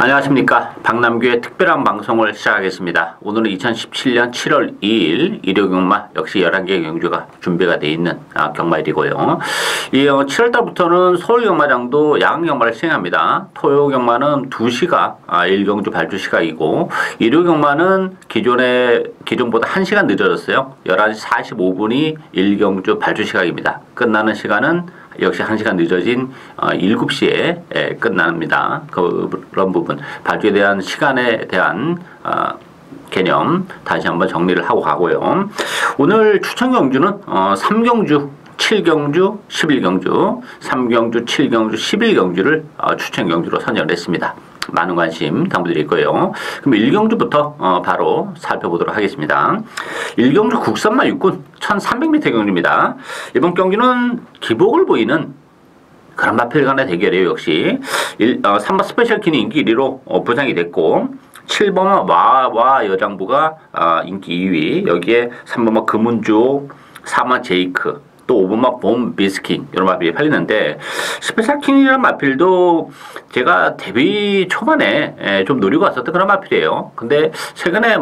안녕하십니까. 박남규의 특별한 방송을 시작하겠습니다. 오늘은 2017년 7월 2일 일요경마 역시 11개의 경주가 준비가 되어 있는 경마일이고요. 이 7월달부터는 서울경마장도 야간경마를 시행합니다. 토요경마는 2시가 1경주 발주 시각이고, 일요경마는 기존보다 1시간 늦어졌어요. 11시 45분이 1경주 발주 시각입니다. 끝나는 시간은 역시 1시간 늦어진 7시에 끝납니다. 그런 부분, 발주에 대한 시간에 대한 개념 다시 한번 정리를 하고 가고요. 오늘 추천 경주는 3경주, 7경주, 11경주, 3경주, 7경주, 11경주를 추천 경주로 선정을 했습니다. 많은 관심 당부드리고요. 그럼 1경주부터 바로 살펴보도록 하겠습니다. 1경주 국산마 육군 1300m 경주입니다. 이번 경기는 기복을 보이는 그런 마필 간의 대결이에요. 역시 3번 스페셜키는 인기 1위로 부상이 됐고, 7번마 와 여장부가 인기 2위, 여기에 3번마 금운주옥, 4번 제이크, 또 5번마 봄 비스킹, 이런 마필이 팔리는데, 스페셜킹이라는 마필도 제가 데뷔 초반에 좀 노리고 왔었던 그런 마필이에요. 근데 최근에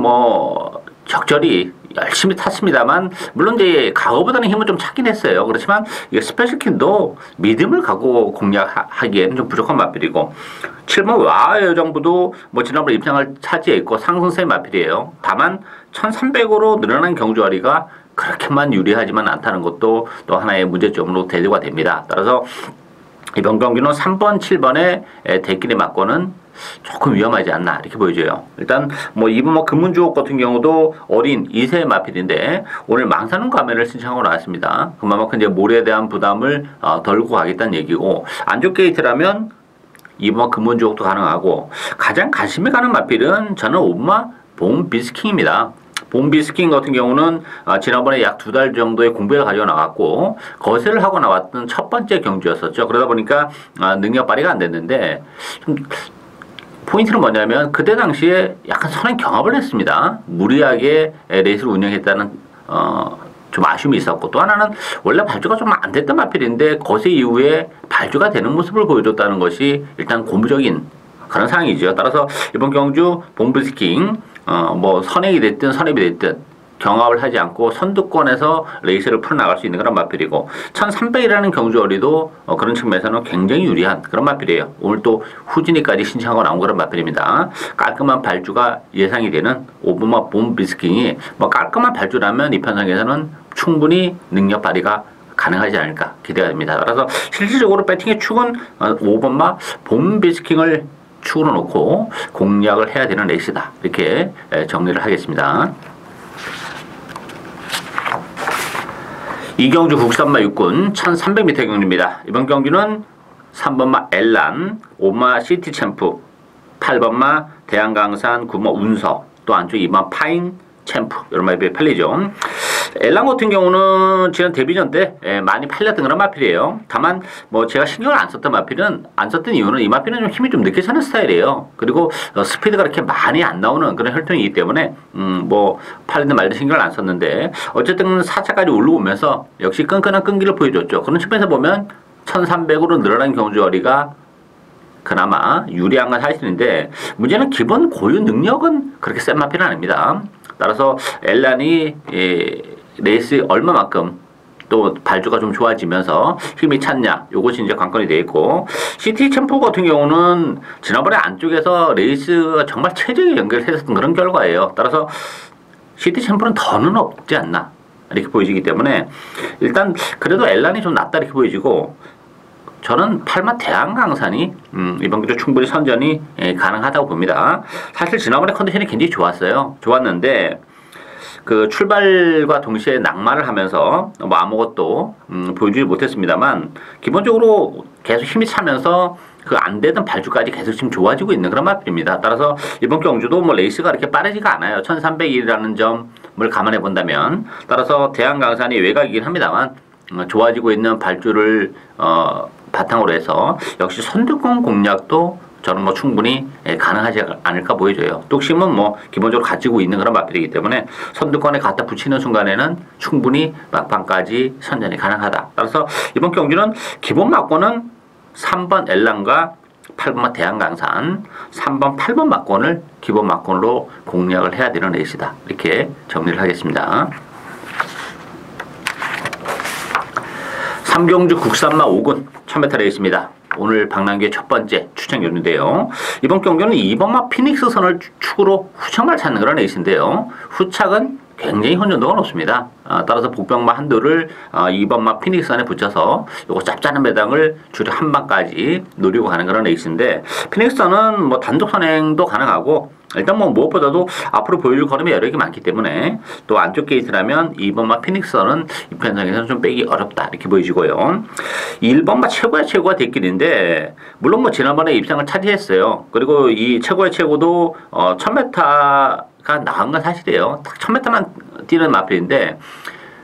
적절히 열심히 탔습니다만, 물론 이제 과거보다는 힘을 좀 찾긴 했어요. 그렇지만 이게 스페셜킹도 믿음을 갖고 공략하기에는 좀 부족한 마필이고, 7번 와 여정부도 지난번에 입상을 차지했고 상승세의 마필이에요. 다만 1300으로 늘어난 경주아리가 그렇게만 유리하지만 않다는 것도 또 하나의 문제점으로 대두가 됩니다. 따라서 이번 경기는 3번, 7번의 대끼리 맞고는 조금 위험하지 않나 이렇게 보여져요. 일단 2번 금문주옥 같은 경우도 어린 2세 마필인데 오늘 망사는 감면을 신청하고 나왔습니다. 그만큼 이제 몰에 대한 부담을 덜고 가겠다는 얘기고, 안쪽 게이트라면 2번 금문주옥도 가능하고, 가장 관심이 가는 마필은 저는 5번 봄 비스킹입니다. 봄 비스킹 같은 경우는 지난번에 약 2달 정도의 공백을 가지고 나왔고 거세를 하고 나왔던 첫 번째 경주였었죠. 그러다 보니까 능력 발휘가 안 됐는데, 포인트는 뭐냐면 그때 당시에 약간 선행 경합을 했습니다. 무리하게 레이스를 운영했다는 좀 아쉬움이 있었고, 또 하나는 원래 발주가 좀 안 됐던 마필인데 거세 이후에 발주가 되는 모습을 보여줬다는 것이 일단 고무적인 그런 상황이죠. 따라서 이번 경주 봄 비스킹 선행이 됐든 선입이 됐든 경합을 하지 않고 선두권에서 레이스를 풀어나갈 수 있는 그런 마필이고, 1300이라는 경주어리도 그런 측면에서는 굉장히 유리한 그런 마필이에요. 오늘 또 후진이까지 신청하고 나온 그런 마필입니다. 깔끔한 발주가 예상이 되는 5번마 봄 비스킹이 깔끔한 발주라면 이 편성에서는 충분히 능력 발휘가 가능하지 않을까 기대가 됩니다. 따라서 실질적으로 배팅의 축은 5번마 봄 비스킹을 축으로 놓고 공략을 해야 되는 레이스다, 이렇게 정리를 하겠습니다. 이경주 국산마 육군 1300m 경주입니다. 이번 경기는 3번마 엘란, 5번마 시티챔프, 8번마 대한강산, 9번마 운서, 또 안쪽 2번 파인 챔프, 이런 마필이 팔리죠. 엘란 같은 경우는 지난 데뷔전 때 많이 팔렸던 그런 마필이에요. 다만 제가 신경을 안 썼던 마필은, 안 썼던 이유는 이 마필은 좀 힘이 좀 늦게 차는 스타일이에요. 그리고 스피드가 그렇게 많이 안 나오는 그런 혈통이기 때문에 팔리든 말든 신경을 안 썼는데, 어쨌든 4차까지 올라오면서 역시 끈끈한 끈기를 보여줬죠. 그런 측면에서 보면 1300으로 늘어난 경주어리가 그나마 유리한 건 사실인데, 문제는 기본 고유 능력은 그렇게 센 마필은 아닙니다. 따라서 엘란이 레이스 얼마만큼 또 발주가 좀 좋아지면서 힘이 찼냐, 요것이 이제 관건이 되어 있고, 시티 챔프 같은 경우는 지난번에 안쪽에서 레이스가 정말 최적의 연결을 했었던 그런 결과예요. 따라서 시티 챔프는 더는 없지 않나 이렇게 보여지기 때문에, 일단 그래도 엘란이 좀 낫다 이렇게 보여지고, 저는 8마 대한강산이 이번 기로 충분히 선전이 가능하다고 봅니다. 사실 지난번에 컨디션이 굉장히 좋았는데 그 출발과 동시에 낙마를 하면서 아무것도 보여주지 못했습니다만, 기본적으로 계속 힘이 차면서 그 안 되던 발주까지 계속 지금 좋아지고 있는 그런 마필입니다. 따라서 이번 경주도 레이스가 그렇게 빠르지가 않아요. 1300이라는 점을 감안해 본다면. 따라서 대한강산이 외곽이긴 합니다만 좋아지고 있는 발주를 바탕으로 해서 역시 선두권 공략도 저는 충분히 가능하지 않을까 보여져요. 뚝심은 기본적으로 가지고 있는 그런 마필이기 때문에 선두권에 갖다 붙이는 순간에는 충분히 막판까지 선전이 가능하다. 따라서 이번 경주는 기본 막고는 3번 엘란과 8번마 대한강산, 3번, 8번 막권을 기본 막권으로 공략을 해야 되는 레이스다. 이렇게 정리를 하겠습니다. 삼경주 국산마 5군 1000m 레이스입니다. 오늘 박남규의 첫 번째 추천 경주인데요. 이번 경주는 2번마 피닉스 선을 축으로 후착마를 찾는 그런 레이스인데요. 후착은 굉장히 혼전도가 높습니다. 따라서 복병마 한두를 2번마 피닉스 선에 붙여서 요거 짭짤한 배당을 줄여 한 방까지 노리고 가는 그런 레이스인데, 피닉스 선은 뭐 단독 선행도 가능하고, 일단 뭐 무엇보다도 앞으로 보여줄 걸음이 여러 개 많기 때문에 또 안쪽 게이트라면 2번마 피닉스는 이편성에서는 좀 빼기 어렵다 이렇게 보여지고요. 1번마 최고의 최고가 대길인데, 물론 뭐 지난번에 입상을 차지했어요. 그리고 이 최고의 최고도 1000m가 나은 건 사실이에요. 딱 1000m만 뛰는 마필인데,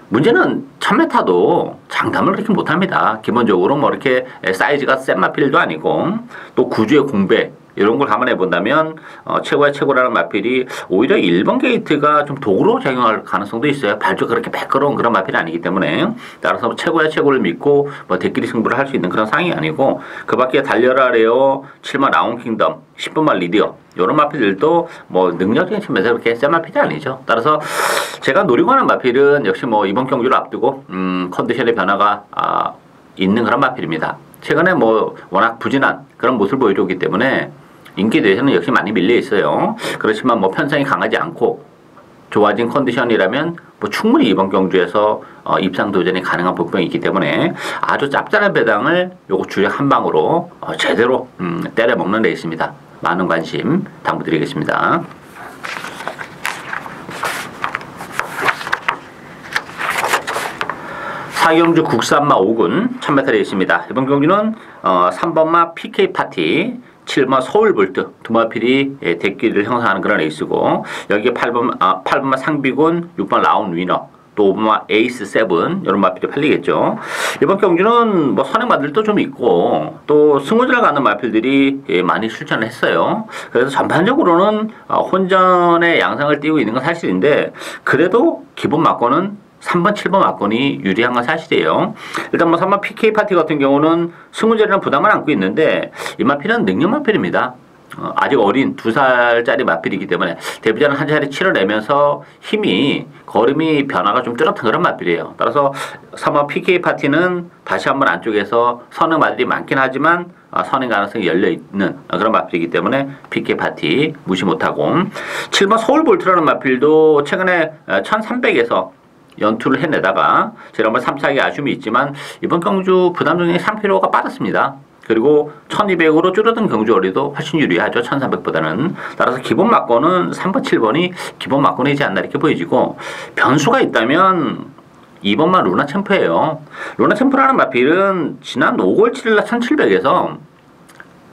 문제는 1000m도 장담을 그렇게 못합니다. 기본적으로 뭐 이렇게 사이즈가 센 마필도 아니고, 또 구주의 공백 이런 걸 감안해 본다면 최고의 최고라는 마필이 오히려 1번 게이트가 좀 도구로 작용할 가능성도 있어요. 발주 그렇게 매끄러운 그런 마필이 아니기 때문에. 따라서 최고의 최고를 믿고 뭐 대끼리 승부를 할 수 있는 그런 상황이 아니고, 그 밖에 달려라 레어, 7번 라운킹덤, 10번만 리디어 이런 마필들도 뭐 능력적인 측면에서 그렇게 센 마필이 아니죠. 따라서 제가 노리고 하는 마필은 역시 뭐 이번 경주를 앞두고 컨디션의 변화가 있는 그런 마필입니다. 최근에 뭐 워낙 부진한 그런 모습을 보여줬기 때문에 인기에 대해서는 역시 많이 밀려 있어요. 그렇지만 뭐 편성이 강하지 않고 좋아진 컨디션이라면 뭐 충분히 이번 경주에서 입상 도전이 가능한 복병이 있기 때문에 아주 짭짤한 배당을 요거 주력 한 방으로 제대로 때려 먹는 레이스입니다. 많은 관심 당부드리겠습니다. 사경주 국산마 5군 1000m 레이스입니다. 이번 경주는 3번마 PK파티, 7번 서울볼트 두 마필이 대끼를 형성하는 그런 레이스고, 여기에 8번마 상비군, 6번 라운 위너, 또 5번마 에이스 세븐 이런 마필이 팔리겠죠. 이번 경주는 뭐 선행마들도 좀 있고 또 승우전을 가는 마필들이 많이 출전을 했어요. 그래서 전반적으로는 혼전의 양상을 띄고 있는 건 사실인데, 그래도 기본 막권은 3번, 7번 막권이 유리한 건 사실이에요. 일단 뭐 3번 PK파티 같은 경우는 승우전이라는 부담을 안고 있는데, 이 마필은 능력 마필입니다. 아직 어린 2살짜리 마필이기 때문에 데뷔전을 한 차례 치러내면서 힘이, 걸음이 변화가 좀 뚜렷한 그런 마필이에요. 따라서 3번 PK파티는 다시 한번 안쪽에서 선행 마들이 많긴 하지만 선행 가능성이 열려있는 그런 마필이기 때문에 PK파티 무시 못하고, 7번 서울볼트라는 마필도 최근에 1300에서 연투를 해내다가 지난번 3차기 아쉬움이 있지만 이번 경주 부담적인 3kg가 빠졌습니다. 그리고 1200으로 줄어든 경주거리도 훨씬 유리하죠. 1300보다는. 따라서 기본 막권은 3번, 7번이 기본 막권이지 않나 이렇게 보여지고, 변수가 있다면 2번만 루나 챔프예요. 루나 챔프라는 마필은 지난 5월 7일날 1700에서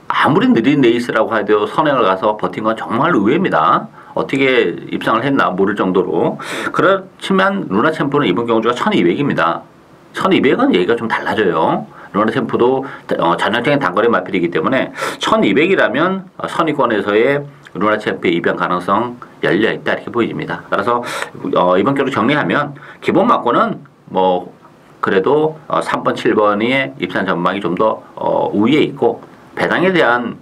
아무리 느린 레이스라고 해도 선행을 가서 버틴 건 정말 의외입니다. 어떻게 입상을 했나 모를 정도로. 그렇지만 루나 챔프는 이번 경주가 1200입니다. 1200은 얘기가 좀 달라져요. 루나 챔프도 전형적인 단거리 마필이기 때문에 1200이라면 선위권에서의 루나 챔프의 입양 가능성 열려있다 이렇게 보입니다. 따라서 이번 경주 정리하면 기본 막권은 뭐 그래도 3번, 7번의 입상 전망이 좀 더 우위에 있고, 배당에 대한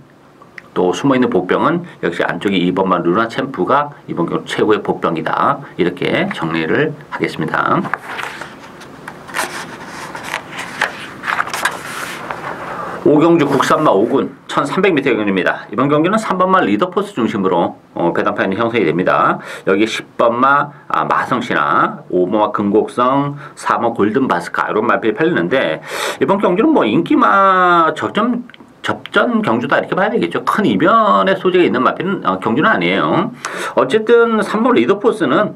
또 숨어있는 복병은 역시 안쪽에 2번만 루나 챔프가 이번 경주 최고의 복병이다. 이렇게 정리를 하겠습니다. 오경주 국산마 5군 1300m 경주입니다. 이번 경기는 3번마 리더포스 중심으로 배당판이 형성이 됩니다. 여기 10번마 마성신화, 5번마 금곡성, 4번 골든바스카 이런 마필이 팔리는데, 이번 경기는 뭐 인기마 접전 경주다 이렇게 봐야 되겠죠. 큰 이변의 소재가 있는 마필은 경주는 아니에요. 어쨌든 3번 리더포스는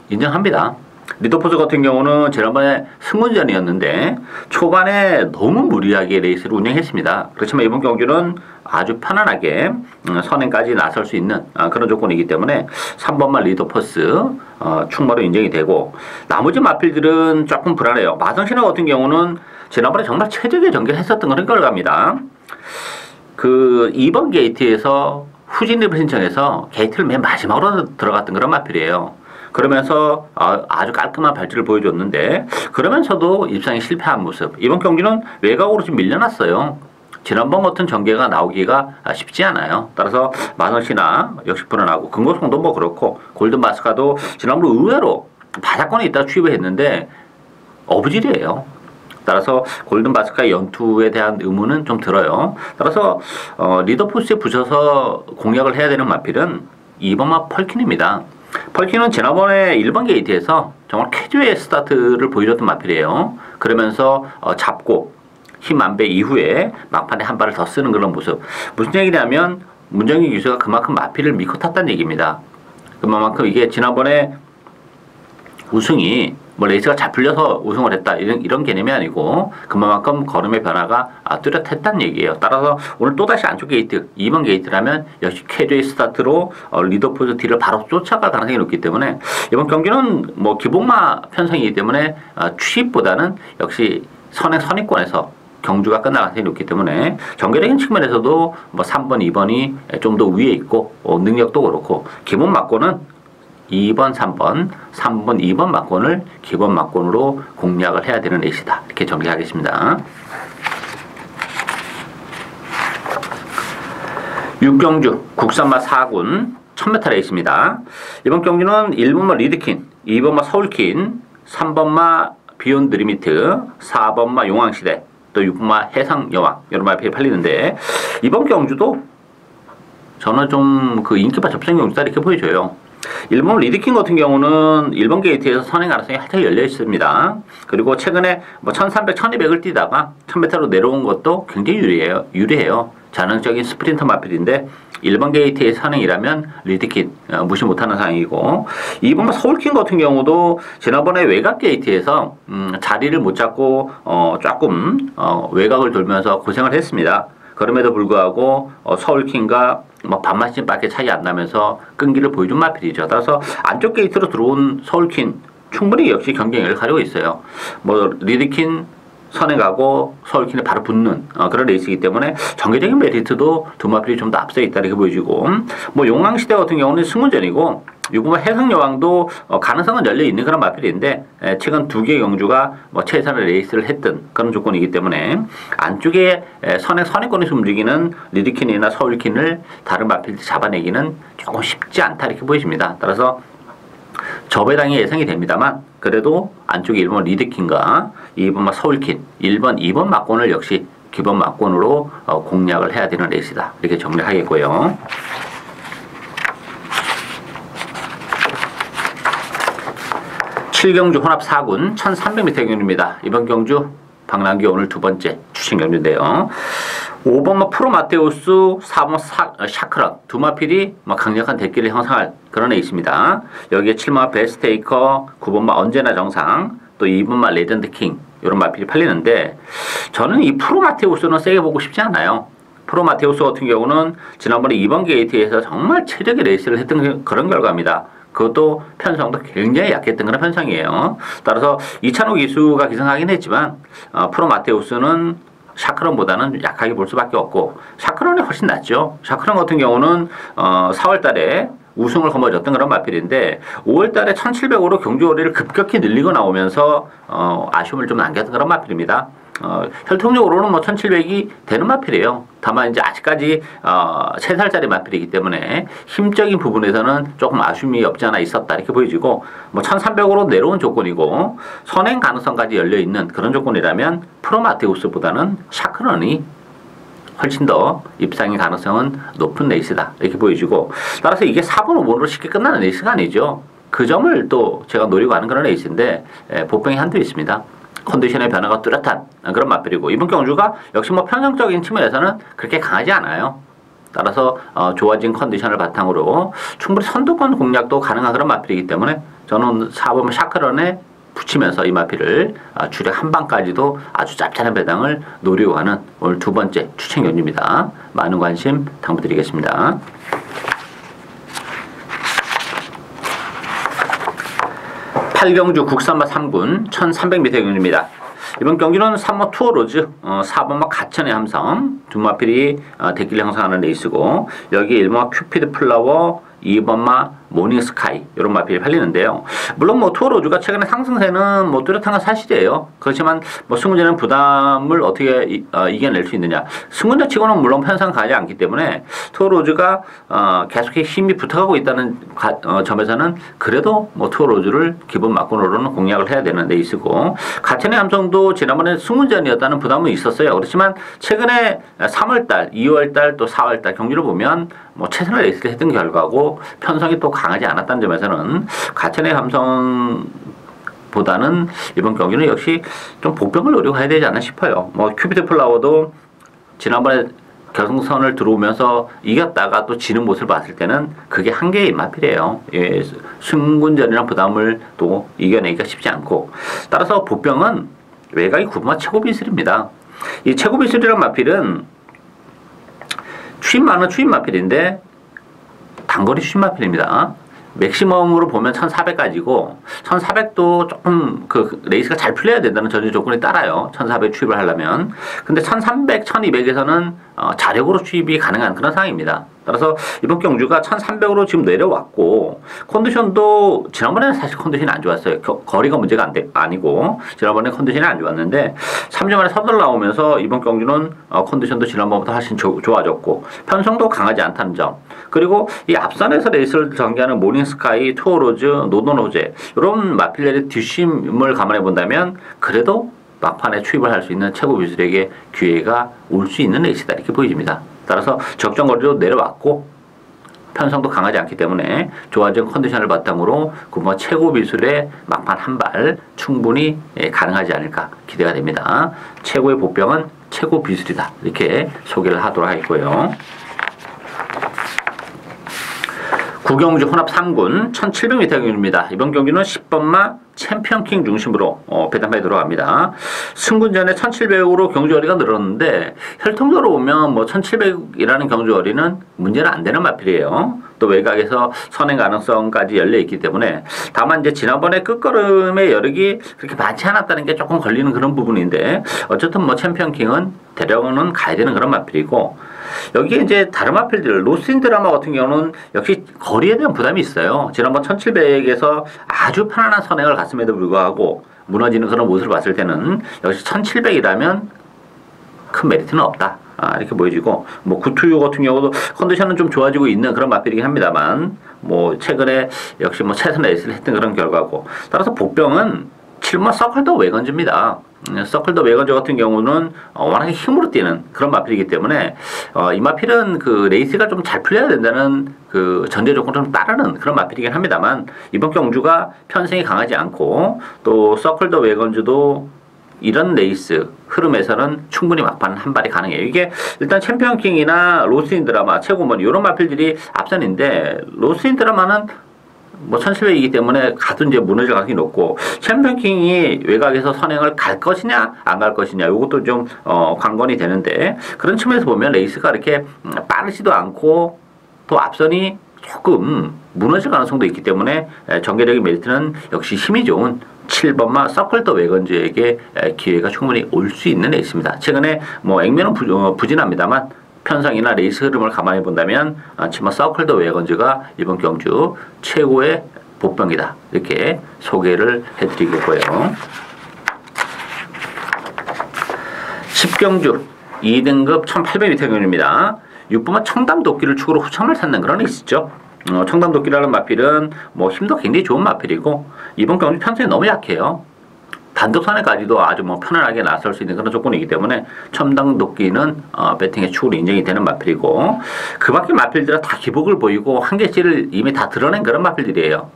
인정합니다. 리더포스 같은 경우는 지난번에 승무전이었는데 초반에 너무 무리하게 레이스를 운영했습니다. 그렇지만 이번 경주는 아주 편안하게 선행까지 나설 수 있는 그런 조건이기 때문에 3번만 리더포스 충마로 인정이 되고, 나머지 마필들은 조금 불안해요. 마성신화 같은 경우는 지난번에 정말 최적의 전개를 했었던 그런 결과입니다. 그 2번 게이트에서 후진입을 신청해서 게이트를 맨 마지막으로 들어갔던 그런 마필이에요. 그러면서 아주 깔끔한 발주를 보여줬는데, 그러면서도 입상에 실패한 모습. 이번 경기는 외곽으로 좀 밀려났어요. 지난번 같은 전개가 나오기가 쉽지 않아요. 따라서 만원씨나 역시 불어나고 금고송도 뭐 그렇고 골든마스카도 지난번 의외로 바닥권에 있다 추입을 했는데 어부질이에요. 따라서 골든마스카의 연투에 대한 의무는 좀 들어요. 따라서 리더포스에 붙여서 공략을 해야 되는 마필은 2번마 펄킨입니다. 펄킨은 지난번에 1번 게이트에서 정말 쾌조의 스타트를 보여줬던 마필이에요. 그러면서 잡고 힘 안배 이후에 막판에 한 발을 더 쓰는 그런 모습. 무슨 얘기냐면 문정희 기수가 그만큼 마필을 믿고 탔다는 얘기입니다. 그만큼 이게 지난번에 우승이 뭐 레이스가 잘 풀려서 우승을 했다 이런 개념이 아니고 그만큼 걸음의 변화가 뚜렷했다는 얘기예요. 따라서 오늘 또다시 안쪽 게이트 2번 게이트라면 역시 쾌조의 스타트로 리더포즈 뒤를 바로 쫓아갈 가능성이 높기 때문에 이번 경기는 뭐 기복마 편성이기 때문에 추입보다는 역시 선행선의권에서 경주가 끝날 가능성이 높기 때문에 전개적인 측면에서도 뭐 3번, 2번이 좀 더 위에 있고 능력도 그렇고 기본 막고는 2번, 3번, 3번, 2번 막권을 기본 막권으로 공략을 해야 되는 레이스다. 이렇게 정리하겠습니다. 6경주 국산마 4군 1000m 레이스입니다. 이번 경기는 1번마 리드킨, 2번마 서울킨, 3번마 비욘드 리미트, 4번마 용왕시대, 또 6번마 해상여왕 이런 말이 팔리는데 이번 경주도 저는 좀 그 인기파 접전 경주다 이렇게 보여줘요. 1번 리드킨 같은 경우는 1번 게이트에서 선행 가능성이 활짝 열려 있습니다. 그리고 최근에 뭐 1300, 1200을 뛰다가 1000m로 내려온 것도 굉장히 유리해요. 전형적인 스프린터 마필인데 1번 게이트의 선행이라면 리드킨 무시 못하는 상황이고 2번 서울킨 같은 경우도 지난번에 외곽 게이트에서 자리를 못 잡고 조금 외곽을 돌면서 고생을 했습니다. 그럼에도 불구하고 서울킨과 뭐 반마신밖에 차이 안 나면서 끈기를 보여준 마필이죠. 따라서 안쪽 게이트로 들어온 서울킨 충분히 역시 경쟁력을 가지고 있어요. 뭐 리드킨 선행가고 서울킨에 바로 붙는 그런 레이스이기 때문에 전개적인 메리트도 두 마필이 좀 더 앞서 있다 이렇게 보여지고 뭐 용왕시대 같은 경우는 승문전이고 6번 해상여왕도 가능성은 열려 있는 그런 마필인데 최근 두 개 경주가 뭐 최선의 레이스를 했던 그런 조건이기 때문에 안쪽에 선행권에서 움직이는 리드킨이나 서울킨을 다른 마필들이 잡아내기는 조금 쉽지 않다 이렇게 보여집니다. 따라서 저배당이 예상이 됩니다만 그래도 안쪽에 1번 리드킨과 2번 서울킨, 1번, 2번 막권을 역시 기본 막권으로 공략을 해야 되는 레이스다 이렇게 정리하겠고요. 7경주 혼합 4군 1300m 경주입니다. 이번 경주 박남기 오늘 두 번째 추신 경주인데요. 5번 프로마테우스, 4번 샤크런 두 마필이 강력한 대기를 형성할 그런 레이스입니다. 여기에 7번 베스테이커, 9번 언제나 정상, 또 2번 레전드 킹 이런 마필이 팔리는데 저는 이 프로마테우스는 세게 보고 싶지 않아요. 프로마테우스 같은 경우는 지난번에 2번 게이트에서 정말 최적의 레이스를 했던 그런 결과입니다. 그것도 편성도 굉장히 약했던 그런 편성이에요. 따라서 이찬호 기수가 기승하긴 했지만 프로마테우스는 샤크론보다는 약하게 볼 수밖에 없고 샤크론이 훨씬 낫죠. 샤크론 같은 경우는 4월 달에 우승을 거머쥐었던 그런 마필인데 5월 달에 1700으로 경주 거리를 급격히 늘리고 나오면서 아쉬움을 좀 남겼던 그런 마필입니다. 혈통적으로는 뭐 1700이 되는 마필이에요. 다만 이제 아직까지 3살짜리 마필이기 때문에 힘적인 부분에서는 조금 아쉬움이 없지 않아 있었다 이렇게 보여지고 뭐 1300으로 내려온 조건이고 선행 가능성까지 열려있는 그런 조건이라면 프로마테우스보다는 샤크런이 훨씬 더 입상의 가능성은 높은 레이스다 이렇게 보여지고 따라서 이게 4번 5번으로 쉽게 끝나는 레이스가 아니죠. 그 점을 또 제가 노리고 하는 그런 레이스인데 보병이 한두 있습니다. 컨디션의 변화가 뚜렷한 그런 마필이고 이번 경주가 역시 뭐 평형적인 측면에서는 그렇게 강하지 않아요. 따라서 좋아진 컨디션을 바탕으로 충분히 선두권 공략도 가능한 그런 마필이기 때문에 저는 4번 샤크런에 붙이면서 이 마필을 주력 한 방까지도 아주 짭짤한 배당을 노리고 가는 오늘 두 번째 추천 경주입니다. 많은 관심 당부드리겠습니다. 8경주 국산마 3군 1300m 경주입니다. 이번 경기는 3번 투어로즈, 4번마 가천의 함성 두 마필이 대기를 형성하는 레이스고 여기 1번마 큐피드 플라워, 2번마 모닝스카이 이런 마필이 팔리는데요. 물론 뭐 투어로즈가 최근에 상승세는 뭐 뚜렷한 건 사실이에요. 그렇지만 뭐 승군전은 부담을 어떻게 이겨낼 수 있느냐. 승군전 치고는 물론 편성 가지 않기 때문에 투어로즈가 계속 힘이 붙어가고 있다는 점에서는 그래도 뭐 투어로즈를 기본 막군으로는 공략을 해야 되는 레이스고, 가천의 함성도 지난번에 승군전이었다는 부담은 있었어요. 그렇지만 최근에 3월달, 2월달 또 4월달 경기를 보면 뭐 최선의 레이스를 했던 결과고 편성이 또 강하지 않았다는 점에서는 가천의 함성보다는 이번 경기는 역시 좀 복병을 노리고 해야 되지 않나 싶어요. 뭐 큐피드 플라워도 지난번에 결승선을 들어오면서 이겼다가 또 지는 모습을 봤을 때는 그게 한계의 마필이에요. 예, 승군전이랑 부담을 또 이겨내기가 쉽지 않고, 따라서 복병은 외곽이 9번마 최고 비슬입니다. 이 최고 비슬이란 마필은 추임마는 추임 마필인데 단거리 추임 마필입니다. 맥시멈으로 보면 1400까지고 1400도 조금 그 레이스가 잘 풀려야 된다는 전제 조건이 따라요. 1400 추입을 하려면. 근데 1300, 1200에서는 자력으로 추입이 가능한 그런 상황입니다. 따라서 이번 경주가 1300으로 지금 내려왔고, 컨디션도 지난번에는 사실 컨디션이 안 좋았어요. 거리가 문제가 아니고 지난번에 컨디션이 안 좋았는데 3주 만에 선들 나오면서 이번 경주는 컨디션도 지난번보다 훨씬 좋아졌고 편성도 강하지 않다는 점, 그리고 이 앞선에서 레이스를 전개하는 모닝스카이, 투어로즈, 노던호제 이런 마필ler의 뒷심을 감안해 본다면 그래도 막판에 추입을 할 수 있는 최고 비술에게 기회가 올 수 있는 레이스다 이렇게 보여집니다. 따라서 적정 거리로 내려왔고 편성도 강하지 않기 때문에 좋아진 컨디션을 바탕으로 그뭐 최고 비술의 막판 한 발 충분히 가능하지 않을까 기대가 됩니다. 최고의 복병은 최고 비술이다 이렇게 소개를 하도록 하겠고요. 구경주 혼합 3군 1700m 경기입니다. 이번 경기는 10번마 챔피언킹 중심으로 배당파에 들어갑니다. 승군전에 1700으로 경주거리가 늘었는데 혈통적으로 보면 뭐 1700이라는 경주거리는 문제는 안 되는 마필이에요. 또 외곽에서 선행 가능성까지 열려 있기 때문에, 다만 이제 지난번에 끝걸음의 여력이 그렇게 많지 않았다는 게 조금 걸리는 그런 부분인데, 어쨌든 뭐 챔피언킹은 대략은 가야 되는 그런 마필이고, 여기에 이제 다른 마필들 로스인 드라마 같은 경우는 역시 거리에 대한 부담이 있어요. 지난번 1700에서 아주 편안한 선행을 갔음에도 불구하고 무너지는 그런 모습을 봤을 때는 역시 1700이라면 큰 메리트는 없다 이렇게 보여지고, 뭐 구투유 같은 경우도 컨디션은 좀 좋아지고 있는 그런 마필이긴 합니다만 뭐 최근에 역시 뭐 최선 레이스를 했던 그런 결과고, 따라서 복병은 7번 서클더 외건즈입니다. 서클더 외건즈 같은 경우는 워낙에 힘으로 뛰는 그런 마필이기 때문에 이 마필은 그 레이스가 좀 잘 풀려야 된다는 그 전제 조건을 좀 따르는 그런 마필이긴 합니다만, 이번 경주가 편성이 강하지 않고 또 서클더 외건즈도 이런 레이스 흐름에서는 충분히 막판 한 발이 가능해요. 이게 일단 챔피언킹이나 로스인 드라마, 최고먼 이런 마필들이 앞선인데, 로스인 드라마는 뭐 1700이기 때문에 가도 이제 무너질 가능성이 높고, 챔피언킹이 외곽에서 선행을 갈 것이냐 안 갈 것이냐 이것도 좀 관건이 되는데, 그런 측면에서 보면 레이스가 이렇게 빠르지도 않고 또 앞선이 조금 무너질 가능성도 있기 때문에 전개력의 메리트는 역시 힘이 좋은 7번마 서클더 외건즈에게 기회가 충분히 올 수 있는 레이스입니다. 최근에 뭐 액면은 부진합니다만 편성이나 레이스 흐름을 감안해 본다면 7번 서클더 외건즈가 이번 경주 최고의 복병이다 이렇게 소개를 해드리겠고요. 10경주 2등급 1800m 경주입니다. 6번마 청담도끼를 축으로 후청을 찾는 그런 레이스죠. 청담도끼라는 마필은 뭐 힘도 굉장히 좋은 마필이고 이번 경주 편성이 너무 약해요. 단독선에까지도 아주 뭐 편안하게 나설 수 있는 그런 조건이기 때문에 청담도끼는 배팅의 축으로 인정이 되는 마필이고, 그 밖에 마필들은 다 기복을 보이고 한계치를 이미 다 드러낸 그런 마필들이에요.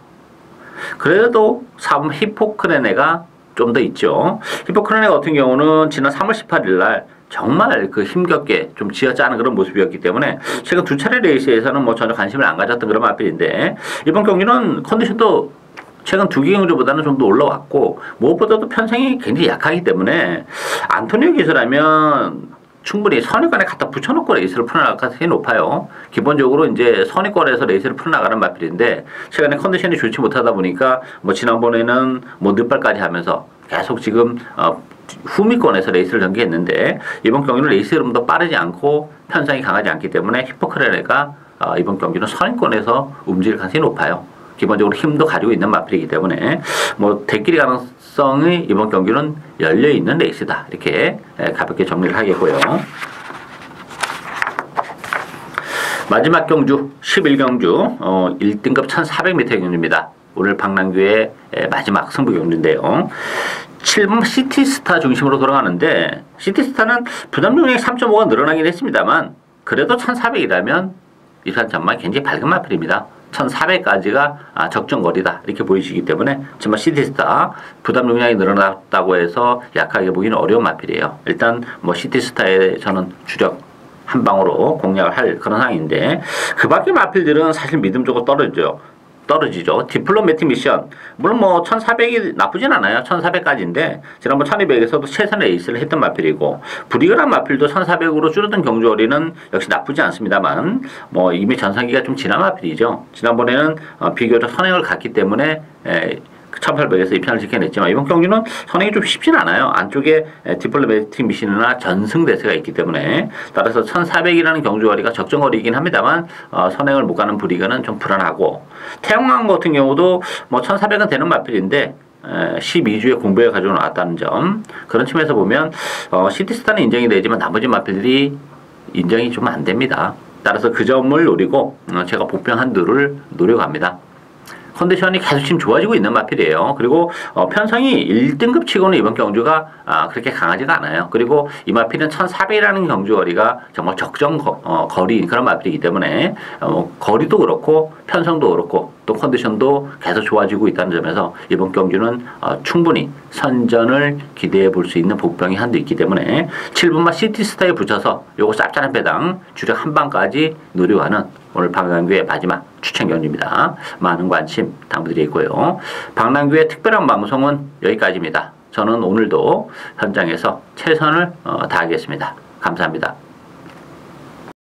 그래도 4번 히포크레네가 좀 더 있죠. 히포크레네 같은 경우는 지난 3월 18일 날 정말 그 힘겹게 좀 쥐어짜는 그런 모습이었기 때문에 최근 두 차례 레이스에서는 뭐 전혀 관심을 안 가졌던 그런 마필인데, 이번 경기는 컨디션도 최근 두 경주보다는 좀 더 올라왔고 무엇보다도 편성이 굉장히 약하기 때문에 안토니오 기수라면 충분히 선의권에 갖다 붙여놓고 레이스를 풀어나갈 가능성이 높아요. 기본적으로 이제 선의권에서 레이스를 풀어나가는 마필인데 최근에 컨디션이 좋지 못하다 보니까 뭐 지난번에는 뭐 늦발까지 하면서 계속 지금 후미권에서 레이스를 전개했는데, 이번 경기는 레이스 흐름도 빠르지 않고 편성이 강하지 않기 때문에 히포크레네가 이번 경기는 선행권에서 움직일 가능성이 높아요. 기본적으로 힘도 가지고 있는 마필이기 때문에 뭐 대끼리 가능성이 이번 경기는 열려있는 레이스다. 이렇게 가볍게 정리를 하겠고요. 마지막 경주 11경주 1등급 1400m 경주입니다. 오늘 박남규의 마지막 승부 경주인데요. 7번 시티스타 중심으로 돌아가는데 시티스타는 부담 중량이 3.5가 늘어나긴 했습니다만 그래도 1400이라면 일반 전망이 굉장히 밝은 마필입니다. 1400까지가 적정거리다 이렇게 보이시기 때문에 정말 시티스타 부담 용량이 늘어났다고 해서 약하게 보기는 어려운 마필이에요. 일단 뭐 시티스타에 저는 주력 한 방으로 공략을 할 그런 상황인데 그 밖의 마필들은 사실 믿음적으로 떨어지죠. 디플로매틱 미션 물론 뭐 1400이 나쁘진 않아요. 1400까지인데 지난번 1200에서도 최선의 에이스를 했던 마필이고 브리그란 마필도 1400으로 줄어든 경주거리는 역시 나쁘지 않습니다만 뭐 이미 전성기가 좀 지난 마필이죠. 지난번에는 비교적 선행을 갔기 때문에 1800에서 2편을 지켜냈지만 이번 경기는 선행이 좀 쉽진 않아요. 안쪽에 디플로매틱 미션이나 전승대세가 있기 때문에 따라서 1400이라는 경주거리가 적정거리이긴 합니다만 선행을 못 가는 브리그는 좀 불안하고 태영왕 같은 경우도 뭐 1400은 되는 마필인데 12주에 공백을 가지고 나왔다는 점 그런 측면에서 보면 시티스타는 인정이 되지만 나머지 마필들이 인정이 좀 안 됩니다. 따라서 그 점을 노리고 제가 복병 한두를 노려갑니다. 컨디션이 계속 지금 좋아지고 있는 마필이에요. 그리고 편성이 1등급 치고는 이번 경주가 그렇게 강하지가 않아요. 그리고 이 마필은 1400이라는 경주거리가 정말 적정 거리 그런 마필이기 때문에 거리도 그렇고 편성도 그렇고 또 컨디션도 계속 좋아지고 있다는 점에서 이번 경주는 충분히 선전을 기대해 볼 수 있는 복병이 한두 있기 때문에 7분마 시티스타에 붙여서 요거 짭짤한 배당 주력 한 방까지 노려가는 오늘 박남규의 마지막 추천 경주입니다. 많은 관심 당부드리고요. 박남규의 특별한 방송은 여기까지입니다. 저는 오늘도 현장에서 최선을 다하겠습니다. 감사합니다.